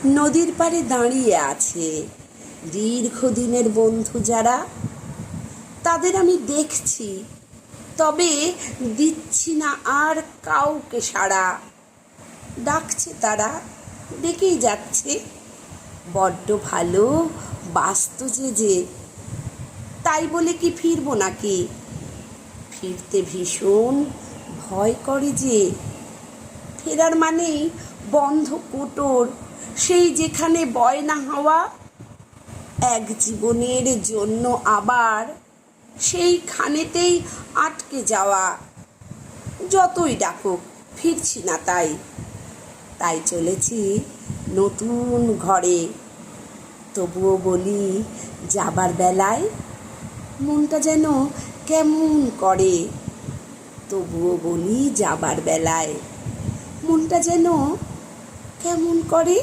নদীর পাড়ে দাঁড়িয়ে আছে দীর্ঘদিনের বন্ধু যারা, তাদের আমি দেখছি, তবে দিচ্ছি না আর কাউকে সাড়া। ডাকছে তারা, ডেকেই যাচ্ছে, বড্ড ভালো বাস্ত যে, তাই বলে কি ফিরবো নাকি? ফিরতে ভীষণ ভয় করে যে, ফেরার মানেই বন্ধ কোটর, সেই যেখানে বয় না হাওয়া। এক জীবনের জন্য আবার সেইখানেতেই আটকে যাওয়া। যতই ডাকুক ফিরছি না, তাই চলেছি নতুন ঘরে। তবুও বলি যাবার বেলায় মনটা যেন কেমন করে। তবুও বলি যাবার বেলায় মনটা যেন কেমন করে।